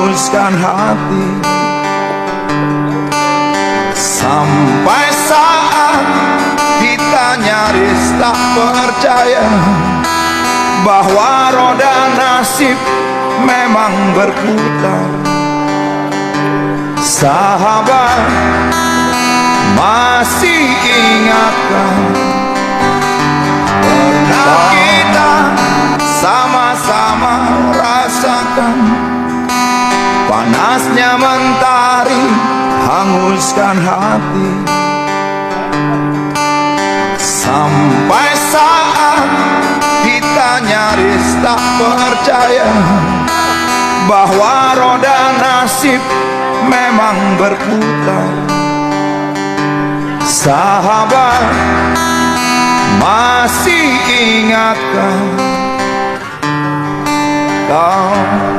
hanguskan hati. Sampai saat kita nyaris tak percaya bahwa roda nasib memang berputar. Sahabat, masih ingatkah pernah kita sama-sama rasakan panasnya mentari hanguskan hati. Sampai saat kita nyaris tak percaya bahwa roda nasib memang berputar. Sahabat, masih ingatkah kau